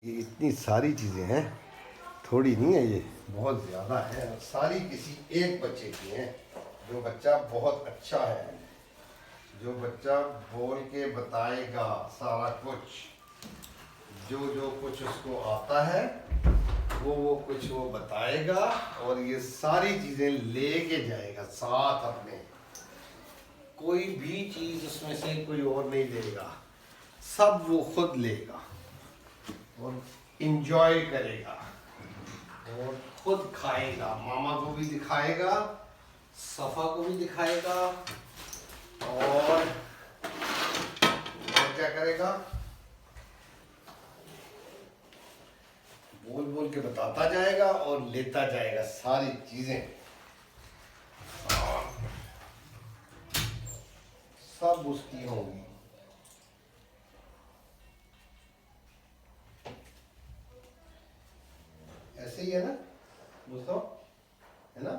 ये इतनी सारी चीज़ें हैं, थोड़ी नहीं है, ये बहुत ज़्यादा है और सारी किसी एक बच्चे की हैं। जो बच्चा बहुत अच्छा है, जो बच्चा बोल के बताएगा सारा कुछ, जो जो कुछ उसको आता है वो कुछ वो बताएगा और ये सारी चीज़ें लेके जाएगा साथ अपने। कोई भी चीज़ उसमें से कोई और नहीं लेगा, सब वो खुद लेगा और इंजॉय करेगा और खुद खाएगा, मामा को भी दिखाएगा, सफ़ा को भी दिखाएगा और क्या करेगा, बोल बोल के बताता जाएगा और लेता जाएगा सारी चीज़ें। सब उसकी होंगी। ऐसे ही है ना दोस्तों, है ना?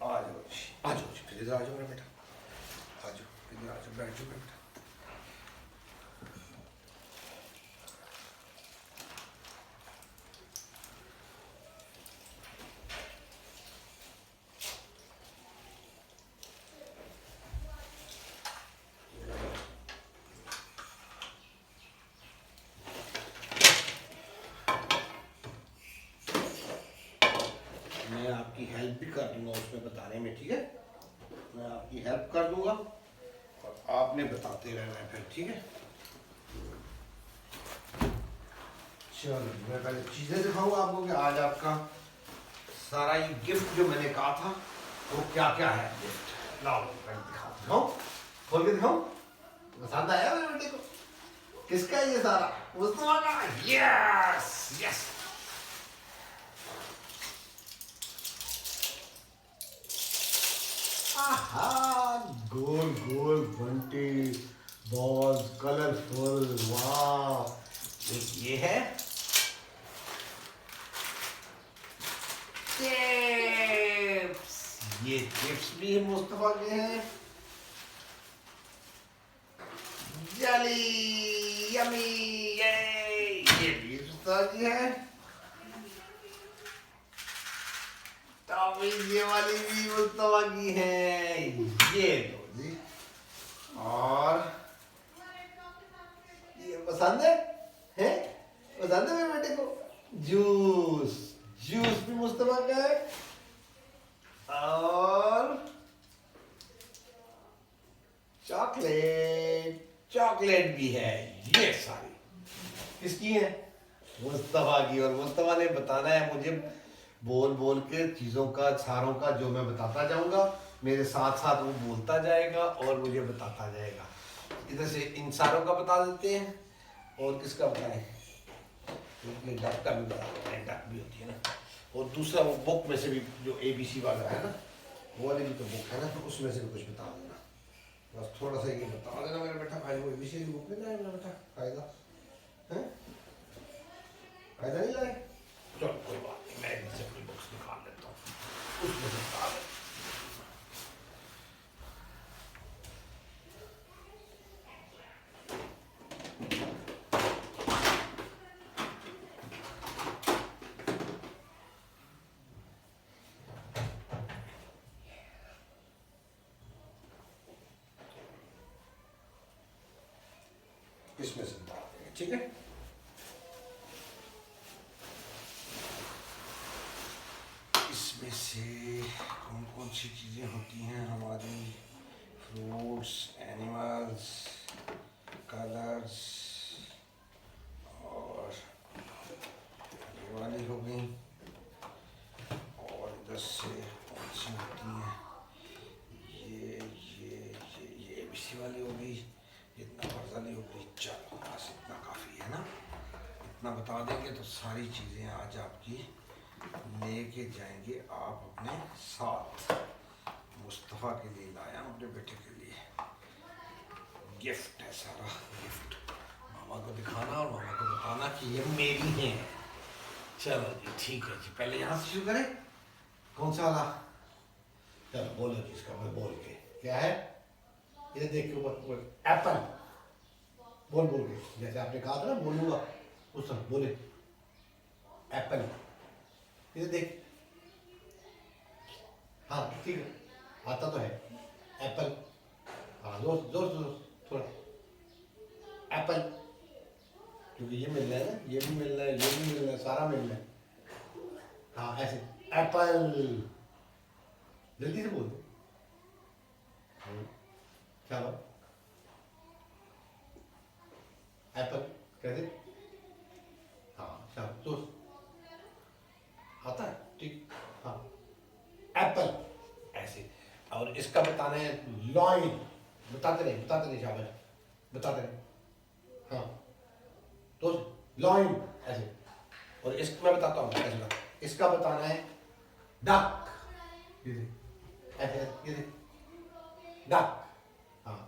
आ जाओ जी, आ जाओ जी, फिर इधर आ जाओ मेरा बेटा, आ जाओ इधर, आ जाओ, बैठ जाओ मेरा बेटा। मैं आपकी हेल्प भी कर दूंगा उसमें बताने में, ठीक है? मैं आपकी हेल्प कर दूंगा और आपने बताते रहना है फिर, ठीक है? चलो मैं पहले चीज़ें दिखाऊंगा आपको कि आज आपका सारा ये गिफ्ट जो मैंने कहा था वो क्या क्या है गिफ्ट। लाओ पहले दिखाओ, खोल के दिखाओ। पसंद आया मेरे बेटे को? किसका है ये सारा? मुस्तफा का। Yes yes. आहा, गोल गोल बंटी बॉल्स, कलरफुल, वाह। एक ये है चिप्स, ये चिप्स भी मुस्तफा के हैं। जली यमी, ये भी मुस्तफा की है। टॉफी ये वाली भी मुस्तफा की है। ये लो जी। और ये पसंद है? हैं? पसंद है मेरे बेटे को? जूस, जूस भी मुस्तफा का है। और चॉकलेट, चॉकलेट भी है। ये सारी किसकी है? मुस्तफा की। और मुस्तफा ने बताना है मुझे बोल बोल के चीज़ों का, सारों का, जो मैं बताता जाऊंगा मेरे साथ साथ वो बोलता जाएगा और मुझे बताता जाएगा। इधर से इन सारों का बता देते हैं और किसका बताएं? ये डक का भी बता देते हैं, डक भी होती है ना। और दूसरा वो बुक में से भी जो ABC वाला है ना, वो वाली भी तो बुक है ना, तो उसमें से भी कुछ बता देना। बस थोड़ा सा ये बता देना मेरा बेटा, भाई वो ABC की बुक में लाए मेरा बेटा, फायदा है? फायदा नहीं लाए? चलो कोई बात नहीं, मैं इनसे अपनी बुक्स निकाल लेता हूँ, उसमें से बता दें। इसमें से बता देंगे, ठीक है? इसमें से कौन कौन सी चीज़ें होती हैं हमारी? फ्रूट्स, एनिमल्स, कलर्स, और ये वाली हो गई। और इधर से कौन सी होती हैं? ये ABC वाली हो गई, इतना वाली हो गई। चलो बस इतना काफ़ी है ना, इतना बता देंगे तो सारी चीज़ें आज आपकी लेके जाएंगे आप अपने साथ। मुस्तफ़ा के लिए लाया अपने बेटे के लिए गिफ्ट है, सारा गिफ्ट। मामा को दिखाना और मामा को बताना कि ये मेरी हैं। चलो जी ठीक है जी, पहले यहाँ से शुरू करें। कौन सा वाला? चलो बोलो जी इसका, मैं बोल के। क्या है ये? देख के ऊपर एप्पल बोल बोल के, जैसे आपने कहा था ना बोलूंगा उस समय बोले एप्पल। ये देख, हाँ ठीक है, आता तो है एप्पल। हाँ जोर जोर जोर थोड़ा, एप्पल। क्योंकि ये मिल रहा है ना, ये भी मिल रहा है, ये भी मिल रहा है, सारा मिल रहा है। हाँ ऐसे, एप्पल। जल्दी से बोल दो। क्या बात? एप्पल कैसे? हाँ शाबाश, जोर आता है, ठीक। हाँ एप्पल ऐसे। और इसका बताना है लॉइन। बताते नहीं शाबाश, बताते नहीं। हाँ तो लॉइन ऐसे। और इसको मैं बताता हूँ ऐसे। इसका बताना है डक। ये देख ऐसे, ये देख डक। हाँ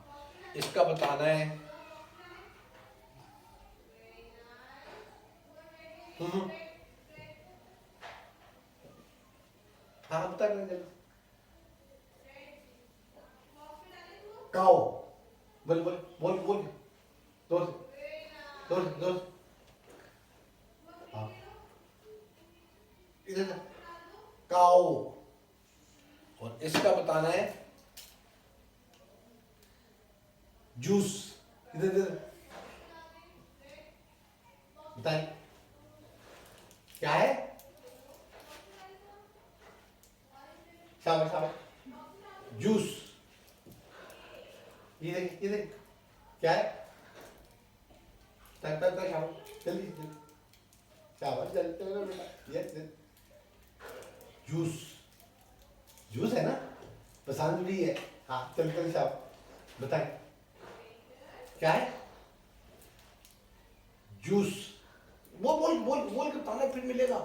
इसका बताना है हम्म। हाँ बता रहे, काओ। बोल बोल बोल बोल, जोर से जोर से जोर से। हाँ इधर से, काओ। और इसका बताना है जूस। इधर इधर बताए क्या है? शाबाश शाबाश, जूस। ये देख क्या है? तक तक तक शाबाश, जल्दी जल्दी, शाबाश जल्दी चलो बेटा। ये जूस, जूस है ना, पसंद भी है। हाँ चल चल शाबाश, बताए क्या है? जूस। वो बोल बोल बोल के बताना, फिर मिलेगा।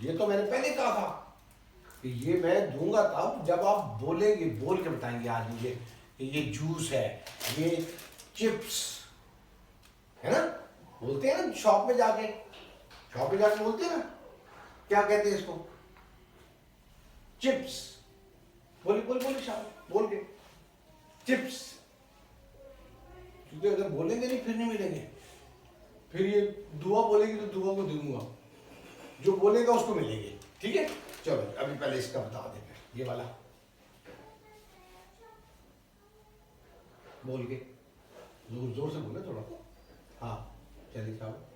ये तो मैंने पहले कहा था कि ये मैं दूंगा तब जब आप बोलेंगे, बोल के बताएंगे आज मुझे कि ये जूस है, ये चिप्स है ना। बोलते हैं ना शॉप में जाके, शॉप में जाके बोलते हैं ना, क्या कहते हैं इसको? चिप्स। बोल बोल बोल शाबाश, बोल के चिप्स। क्योंकि अगर बोलेंगे नहीं फिर नहीं मिलेंगे। फिर ये दुआ बोलेगी तो दुआ को दूंगा, जो बोलेगा उसको मिलेंगे। ठीक है चलो अभी पहले इसका बता दे, फिर ये वाला बोल के, जोर जोर से बोले थोड़ा। हाँ चलिए साहब।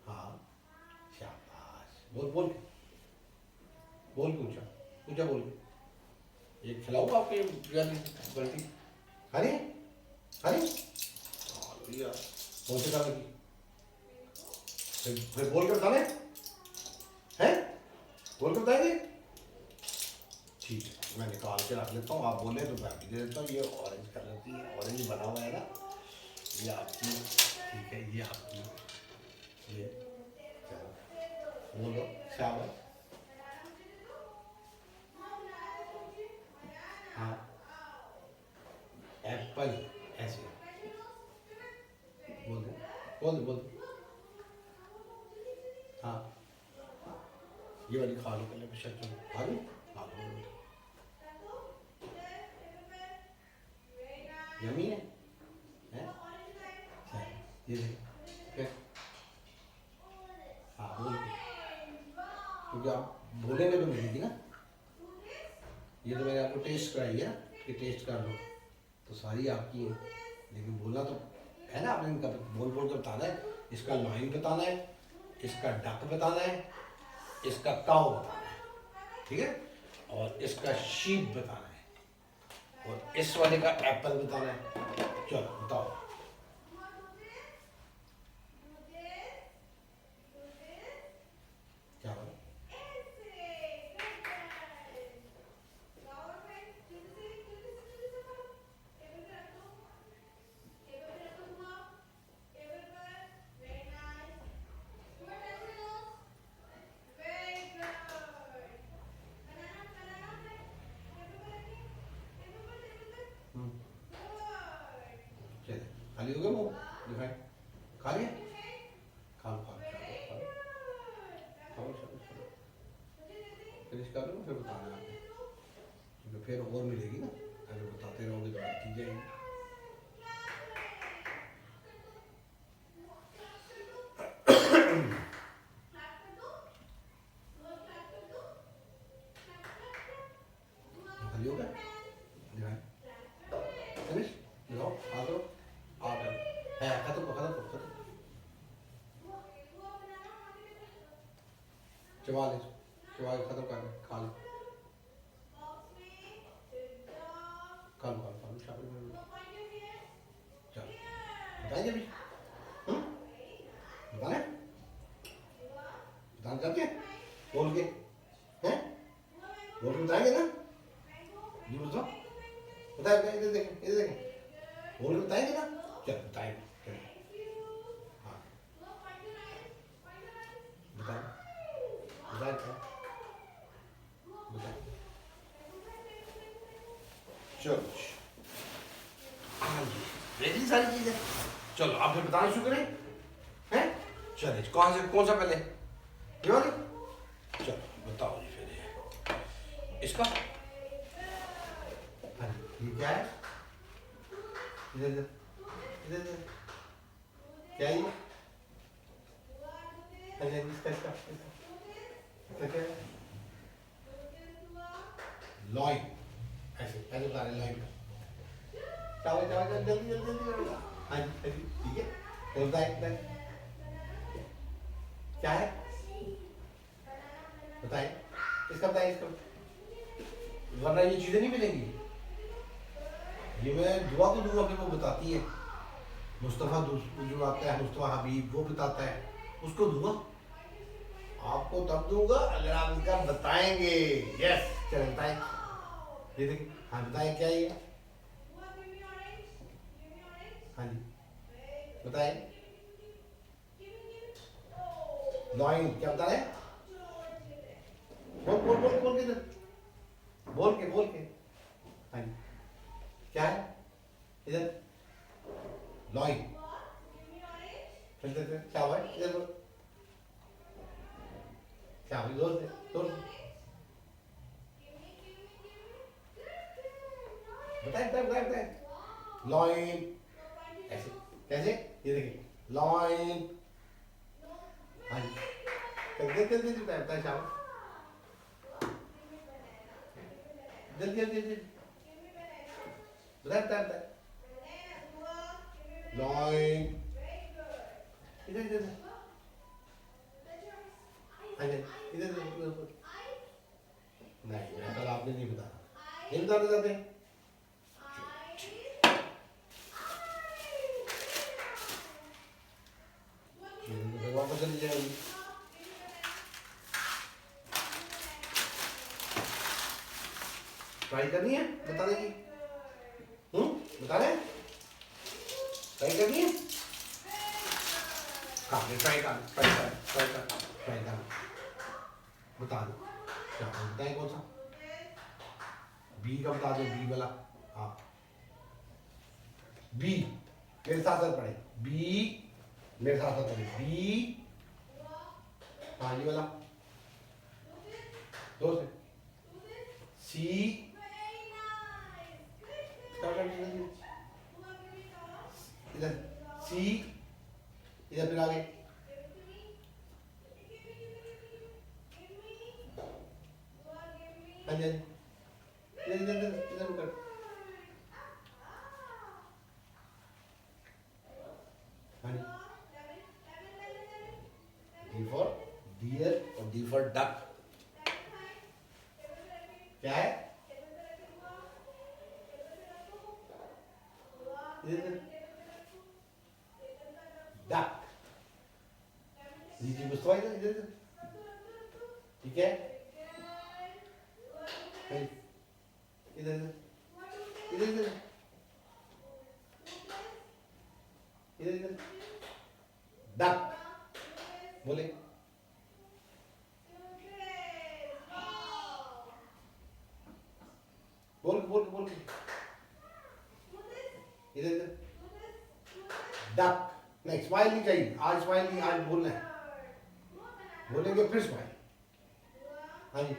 हाँ शाबाश, बोल बोल बोल के ऊंचा ऊंचा बोल के। ये खिलाऊँ आपके बल्टी? अरे अरे भैया कौन से खाने की? फिर बोल के बताने हैं, बोल के बताएंगे। ठीक है मैं निकाल के रख लेता हूँ, आप बोले तो मैं भी दे देता हूँ। ये ऑरेंज कलर की, ऑरेंज बना हुआ है ना, ये आपकी। ठीक है ये आपकी, ये चलो बोलो शाबाश। हाँ एप्पल ऐसे बोल दे, बोल दे बोल दे। हाँ ये वाली खा लो पहले, बेशक चलो खा लो, खा लो। यमी है, हैं? अच्छा, ये देख क्या? हाँ बोल के, क्योंकि आप बोलेंगे तो मिलेगी ना। ये तो मैंने आपको टेस्ट कराई है ना कि टेस्ट कर लो, तो सारी आपकी है। लेकिन बोलना तो है ना आपने, इनका बोल बोल कर बताना है। इसका लॉइन बताना है, इसका डक बताना है, इसका काऊ बताना है, ठीक है। और इसका शीप बताना है, और इस वाले का एप्पल बताना है। चलो बताओ। क्या बोला? खाली हो गया वो दिखाई खा लिया खाओ खाओ खाओ खाओ चलो चलो फिनिश कर लो फिर बताना आपने क्योंकि फिर और मिलेगी ना अगर बताते रहोगे तो बढ़ती जाएगी खाली हो गया दिखाई फिनिश लगाओ आ करो आ करो है खत्म खत्म खत्म चबा ले चबा के खत्म कर ले खा ले खा लो खा लो शाबाश चलो बताएंगे अभी बताने बताना चाहते हैं बोल के हैं बोल के बताएंगे ना ये बताओ बताए बताए इधर देखें बोल के बताएंगे ना चल बताएंगे चलो हाँ बताए बताए बताए चलो हाँ जी रेडी सारी चीजें चलो आप फिर बताना शुरू करें हैं चलिए कौन सा पहले ये वाली चलो बताओ जी फिर ये इसका हाँ ये क्या है इधर इधर इधर इधर क्या है ये हाँ जी इसका क्या है लॉइन ऐसे ऐसे बता रहे लॉइन चावल चावल जल्दी जल्दी जल्दी हाँ जी ठीक है तो बताए क्या है बताए इसका बताए इसका वरना ये चीजें नहीं मिलेंगी ये मैं दुआ को दूंगा फिर वो बताती है मुस्तफ़ा जो आता है मुस्तफ़ा हबीब वो बताता है उसको दूंगा आपको तब दूंगा अगर आप इसका बताएंगे यस चलो बताएं ये देखिए हाँ बताएं क्या ये हाँ जी बताएं लॉइन क्या बता रहे बोल बोल बोल बोल के बोल के हाँ जी क्या है इधर लॉइन फिर क्या हुआ इधर बोल क्या हुई जोर बताए लॉइन ऐसे कैसे ये देखिए लॉइन हाँ जी जल्दी बताए शाबाश जल्दी बताए लॉइन इधर हाँ जी इधर नहीं कल आपने नहीं बताया नहीं बताना चाहते वापस चली जाएगी ट्राई करनी है बताने की बता रहे ट्राई करनी है ट्राई कर बता दो क्या बताए कौन सा बी का बता दो बी वाला हाँ बी मेरे साथ साथ पढ़े बी मेरे साथ साथ पढ़े बी हाँ ये वाला दो से सी इधर सी इधर फिर आगे हाँ जी इधर कर हाँ जी डी फॉर डियर और डी फॉर डक क्या है डक जी मुस्तफा इधर ठीक है इधर इधर इधर इधर इधर डक बोले बोल बोल बोल इधर इधर डक। नहीं, स्माइल नहीं चाहिए आज, स्माइल नहीं, आज बोलना है, बोलेंगे फिर स्माइल। हाँ जी,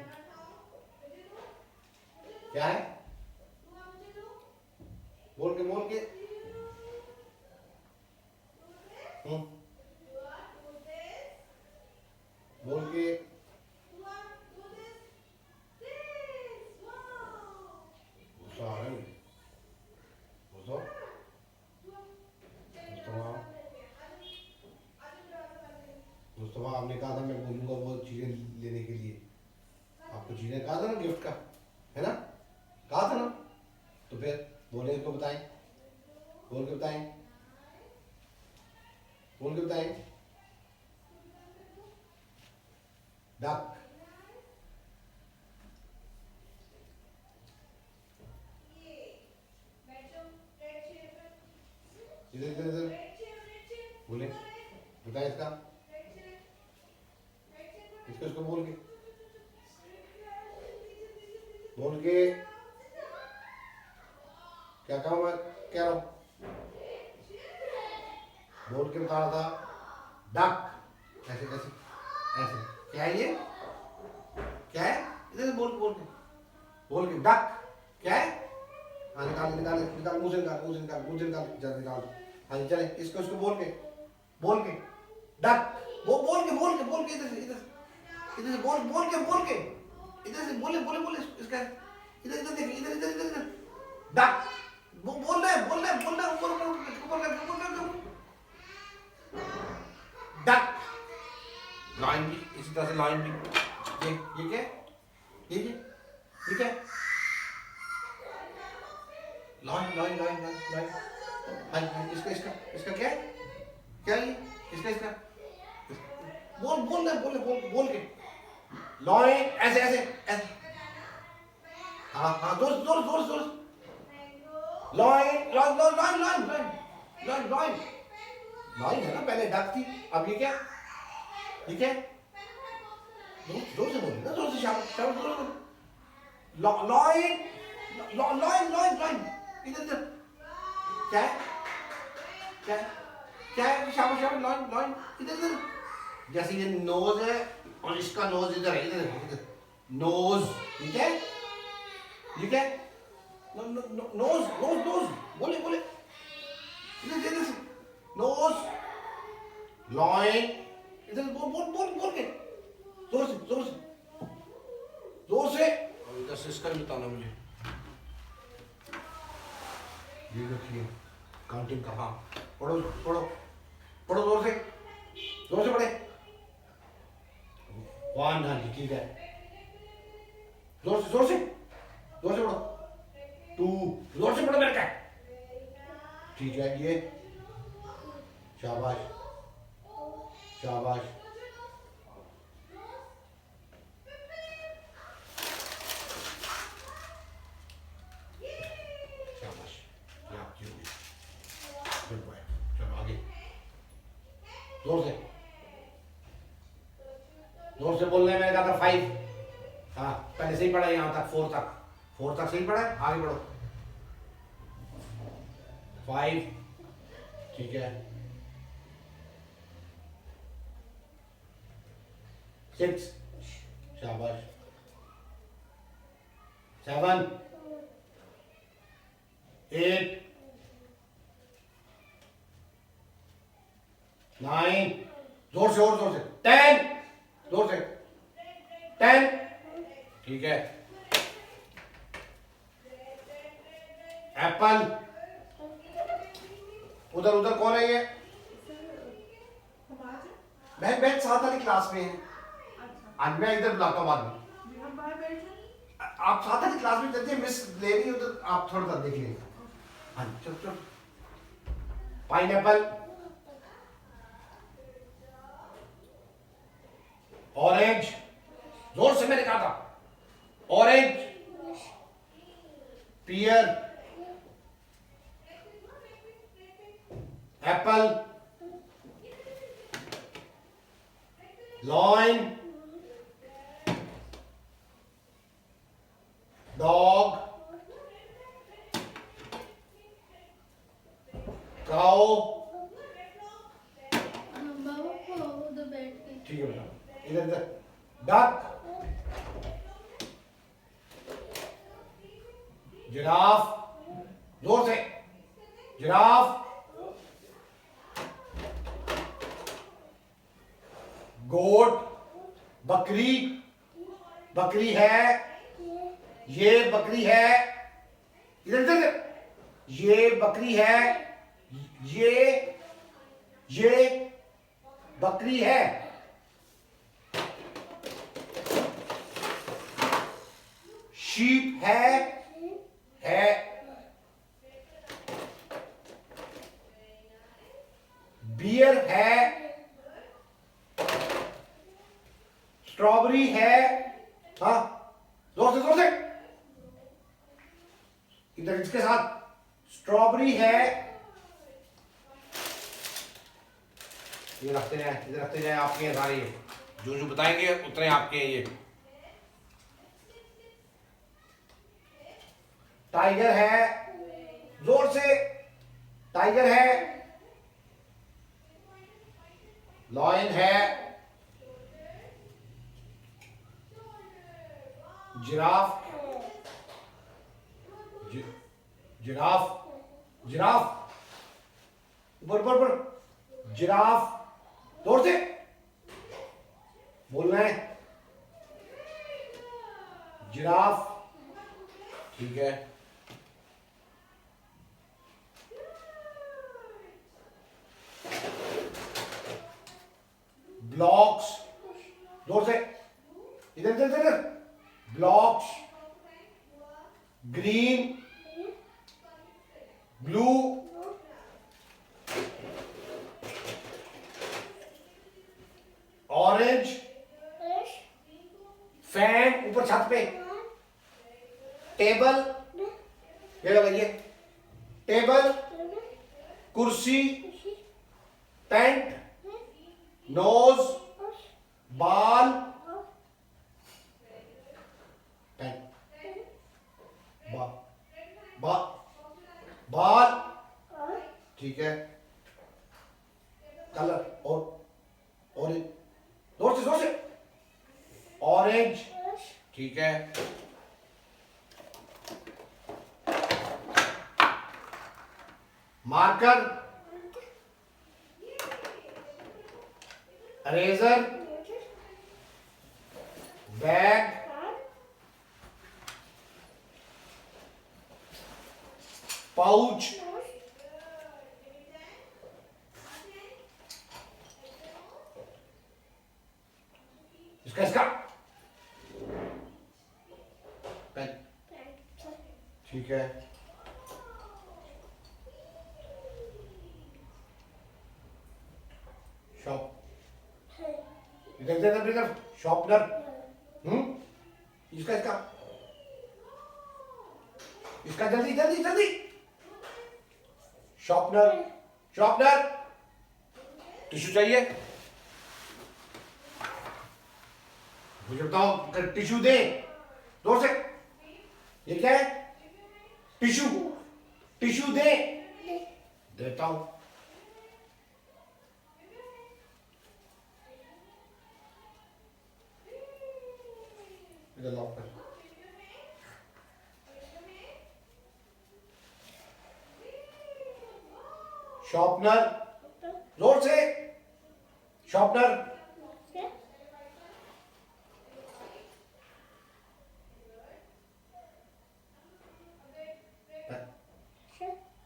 क्या है? बोल के हम्म, बोल के गुस्सा आ रहा है गुस्सा। मुस्तफा आपने कहा था मैं बोलूंगा वो चीजें लेने के लिए, आपको चीजें कहा था ना गिफ्ट का, है ना, कहा था ना, तो फिर बोले तो बताएं, बोल के बताएं, बोल के बताएं। डक। इधर इधर इधर बोले, बताएं इसका, इसको इसको बोल के क्या कहा मैं, कह रहा हूँ, बोल के बता रहा था डक। ऐसे ऐसे ऐसे, क्या है ये, क्या है, इधर बोल के डक, क्या है? हाँ निकाल निकाल निकाल, मुंह से निकाल, मुंह से निकाल, मुंह से निकाल, जल्दी निकाल। हाँ जी चले, इसको इसको बोल के डक, वो बोल के इधर से इधर से बोल के इधर से बोले इसका, इधर इधर देख, इधर इधर इधर इधर डक। वो बोल रहा है डक। लाइन भी इसी तरह से, लाइन भी, ये क्या, ये क्या, लाइन। हाँ इसका क्या है, क्या ये, इसका बोल के लाइन, ऐसे ऐसे ऐसे, हाँ जोर लाइन है ना, पहले डक थी, अब ये क्या, जोर से बोलिए ना, जोर से, शाबाश लाइन, इधर क्या है, शाबाश लाइन, इधर जैसे ये नोज है और इसका नोज इधर है, इधर नोज, ठीक है, नोज बोले इधर से, नोज लाइन, इधर बोल के जोर से इधर से, इसका भी बताना मुझे, ये देखिए काउंटिंग का, हाँ पढ़ो जोर से पढ़े, 1, हाँ जी ठीक है, जोर से पढ़ो, 2, जोर से पढ़ो मेरे का, ठीक है, ये शाबाश शाबाश ये आपकी होगी, गुड बॉय। चलो आगे, जोर से बोलना है, मैंने कहा था 5, हाँ पहले सही पढ़ा, यहाँ तक 4 तक सही पढ़ा है, आगे बढ़ो, 5, ठीक है, 6, शाबाश, 7, 8, 9, जोर से 10, जोर से 10, ठीक है, एप्पल, उधर कौन है ये, बहन 7 वाली क्लास में है, आज मैं इधर बुलाता हूँ बाद में, आप 7 वाली क्लास में चलते, मिस ले रही हो तो आप थोड़ा सा देख लेंगे। हाँ चलो पाइनएप्पल, ऑरेंज, जोर से मैंने कहा था, ऑरेंज, पियर, एप्पल, लॉइन, डॉग, काउ, ठीक है बेटा, इधर इधर। डक, जिराफ, जोर से, जिराफ। गोट, बकरी, बकरी है, ये बकरी है, इधर इधर, ये बकरी है, ये बकरी है। शीप है, बियर है, स्ट्रॉबेरी है, हाँ जोर से इधर इसके साथ, स्ट्रॉबेरी है। ये रखते जाए, इधर रखते जाए, आपके हैं सारे, जो बताएंगे उतने आपके हैं ये। टाइगर है, जोर से, टाइगर है, लॉयन है, जिराफ, जिराफ, जिराफ, ऊपर, जिराफ, जोर से बोलना है, जिराफ। ठीक है, ब्लॉक्स, जोर से, इधर, blocks, green, blue, orange, fan ऊपर छत पे, टेबल, ये लगाइए, टेबल, कुर्सी, पेंट, नोज, बाल, बाल, ठीक है, कलर, और जोर से, ऑरेंज, ठीक है, मार्कर, इरेजर, बैग, पाउच, इसका पेन, ठीक है, शॉप, इधर, शॉपनर, इसका जल्दी, शॉपनर, टिश्यू चाहिए, मुझे बताओ, टिश्यू दे, जोर से, ये क्या है, टिश्यू दे, देता हूं, इधर लॉक कर, शॉपनर, जोर से, शॉपनर,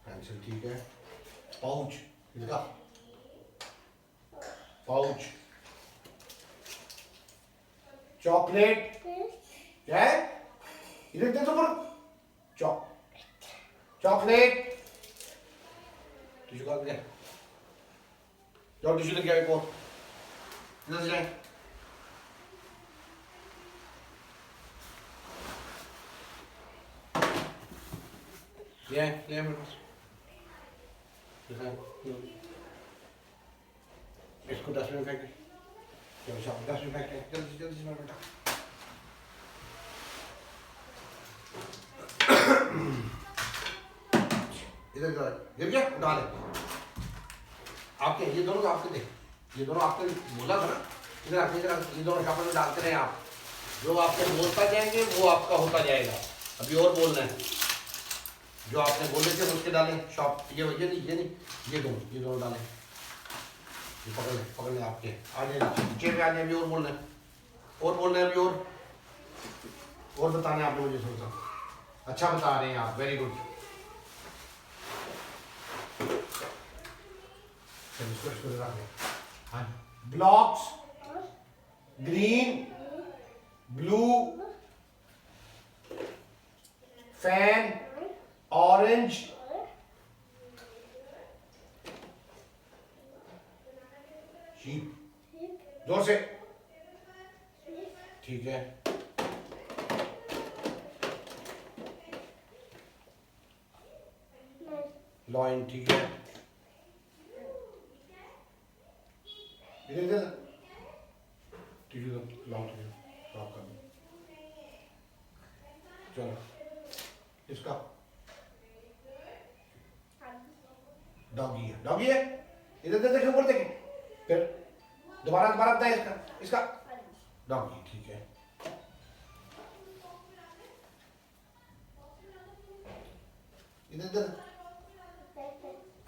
पेंसिल, ठीक है, पाउच, इसका पाउच, चॉकलेट, क्या है, इधर दे तो पर, चॉकलेट, टिश्यू का क्या, जाओ टिश्यू लेके आओ, एक और, इधर से जाए, ले मेरे पास, इसको 10 में फेंक, चलो शाम 10 में फेंक, जल्दी मेरा बेटा, इधर गिर गया, उठा ले, आपके ये दोनों आपके थे, ये दोनों आपके बोला था ना। ये दोनों शॉपर में डालते रहे आप, जो आपसे बोलता जाएंगे वो आपका होता जाएगा। अभी और बोलना है, जो आपने बोले थे उसके डालें शॉप, ये नहीं, ये दोनों डालें, ये पकड़ लें आपके, आ जाए नीचे में आ जाए। अभी और बोलना है, अभी और बताना है आपने मुझे थोड़ा सा। अच्छा बता रहे हैं आप, वेरी गुड। हाँ, blocks green blue fan orange sheep, जोर से, ठीक है। लॉइन, ठीक है। इधर ठीक है, लॉक कर दो। चलो इसका डॉगी है, इधर देखे, ऊपर देखे, फिर दोबारा बताए इसका डॉगी, ठीक है। इधर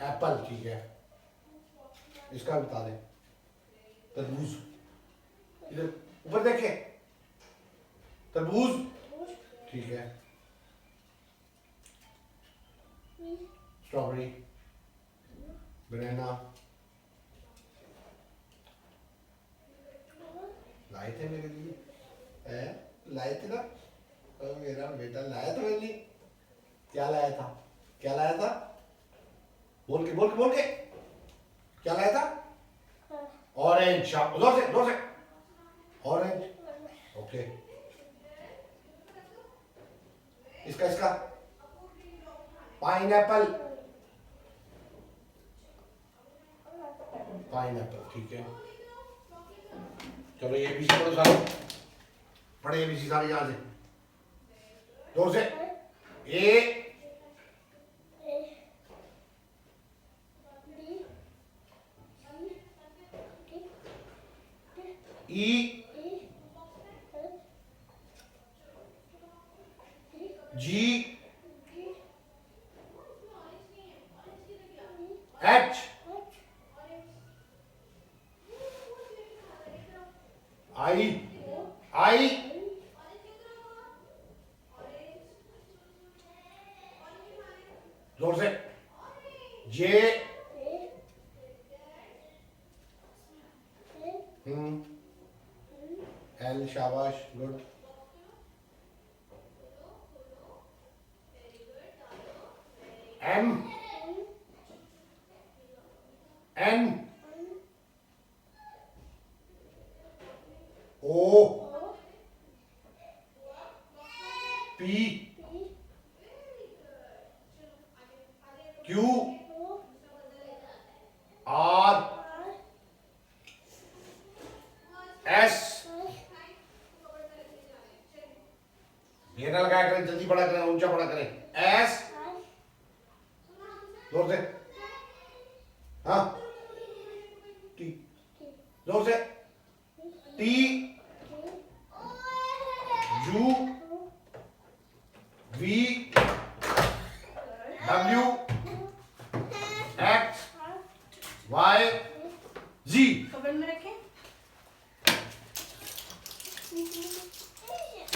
एप्पल, ठीक है। इसका बता दें, तरबूज, इधर ऊपर देखे, तरबूज, ठीक है। स्ट्रॉबेरी, बनाना, लाए थे मेरे लिए, लाए थे ना, मेरा बेटा लाया था मेरे लिए। क्या लाया था? बोल के क्या लाया था? ऑरेंज, जोर से, ऑरेंज, ओके। इसका पाइनएप्पल, ठीक है। चलो ये भी पढ़ो सारे, पढ़े ये भी सारे यहाँ से, जोर से। ए ई जी एच आई जोर से, जे एल, शाबाश, good. M N O P Q R S, घेरा लगाया करें, जल्दी पढ़ा करें, ऊंचा पढ़ा करें। एस, जोर से, हाँ, टी, जोर से, T, U, V, W, X, Y, Z. Cupboard में रखें,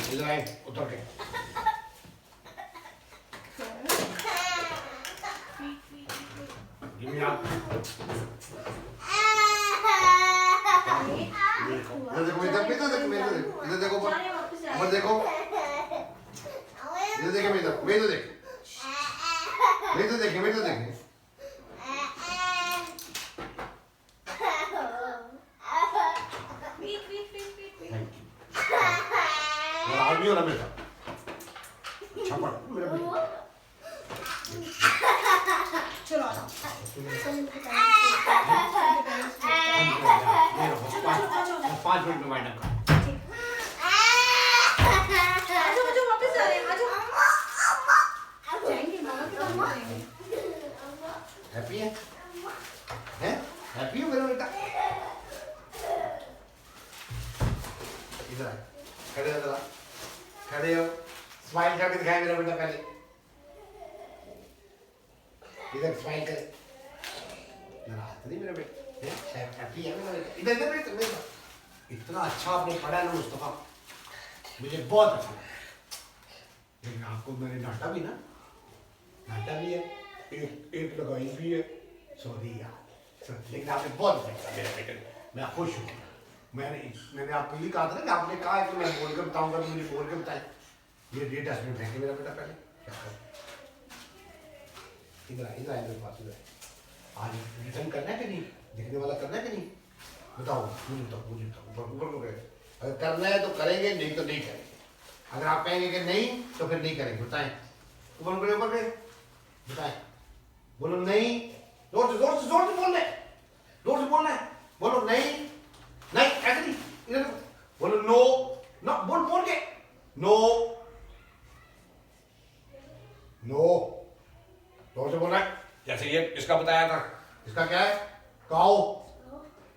इधर आए, उतर के। इधर देखो, ऊपर देखो, इधर देखे, मेरे देखे। आदमी हो मेरा, छप्पड़ मेरा बेटा, चलो पाँच मिनट में वाइंड अप कर। वापस आ रहे हैं, जाएंगे मामा के पास। हैप्पी है मेरा बेटा? इधर आ, खड़े हो जरा, खड़े हो, स्माइल करके दिखाए मेरा बेटा पहले, इधर स्माइल कर, नाराज नहीं मेरा बेटा, हैप्पी है मेरा बेटा, इधर इधर इधर इधर। इतना अच्छा आपने पढ़ा है ना मुस्तफा, मुझे बहुत अच्छा लगा। लेकिन आपको मैंने डांटा भी ना, डांटा भी है, एक लगाई भी है, सॉरी यार, लेकिन आपने बहुत अच्छा मेरे बेटे ने, मैं खुश हूँ। मैंने आपको ये कहा था ना कि आपने कहा है कि मैं बोल कर बताऊंगा, तो मुझे बोल कर बताएं। ये डस्टबिन फेंके मेरा बेटा पहले, क्या करूं? इधर आए मेरे पास, इधर आज रिटर्न करना है कि नहीं, दिखने वाला करना है कि नहीं, बताओ मुझे बताओ ऊपर को करें, अगर करना है तो करेंगे, नहीं तो नहीं करेंगे। अगर आप कहेंगे कि नहीं तो फिर नहीं करेंगे, बताएं, ऊपर पे बताएं, बोलो नहीं, जोर से बोलना है, जोर से बोलना है, बोलो नहीं नहीं, ऐसे नहीं, इधर बोलो नो, नो बोल के नो, नो, जोर से बोलना है। जैसे ये इसका बताया था, इसका क्या है, काओ,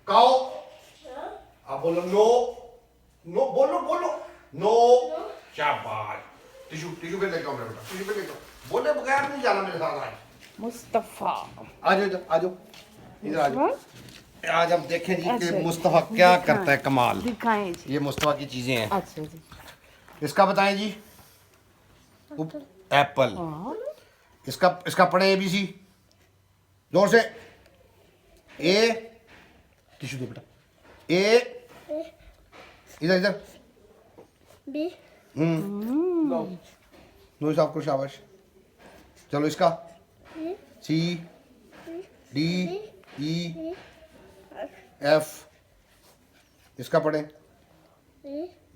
काओ, आप बोलो नो, नो बोलो नो, शाबाश। टिश्यू पे लेके आओ मेरा बेटा, टिश्यू पे लेके आओ, बोले बगैर नहीं जाना मेरे साथ आज। मुस्तफा आ जाओ इधर, आ जाओ इधर, आ जाओ। आज हम देखें जी कि अच्छा, मुस्तफा क्या करता है कमाल। दिखाएं जी। ये मुस्तफा की चीजें हैं। अच्छा जी। इसका बताएं जी, एप्पल। और इसका पढ़े ABC, जोर से, ए, टिश्यू दो बेटा, ए, इधर बी, नो साहब को शाबाश। चलो इसका C D E F, इसका पढ़े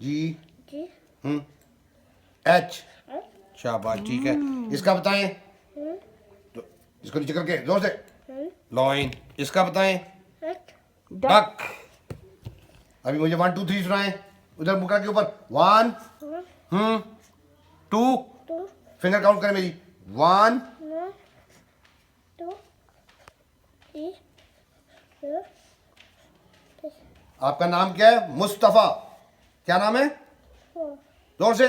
G H, शाबाश ठीक है। इसका बताएं, तो इसको नीचे करके जोर से, लॉइन। इसका बताएं, डक। अभी मुझे 1 2 3 सुनाएं, उधर मुका के ऊपर, 1 2, फिंगर काउंट करें मेरी, 1 2, 3, 4, आपका नाम क्या है, मुस्तफा, क्या नाम है, 4, जोर से,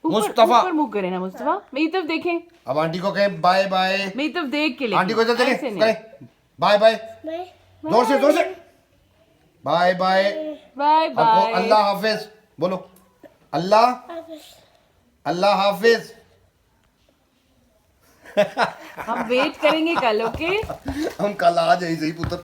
मुस्तफा। ऊपर मुंह करें ना मुस्तफा, मेरी तरफ देखें, अब आंटी को कहें बाय बाय, मेरी तरफ देख के लिखें। आंटी को इधर ऐसे देखें, नहीं। कहें बाय बाय, बाय, जोर से बाय बाय। बाय आपको बाय। अल्लाह हाफिज बोलो, अल्लाह आपस, अल्लाह हाफिज। हम वेट करेंगे कल, ओके। हम कल आ जाए सही पुत्र।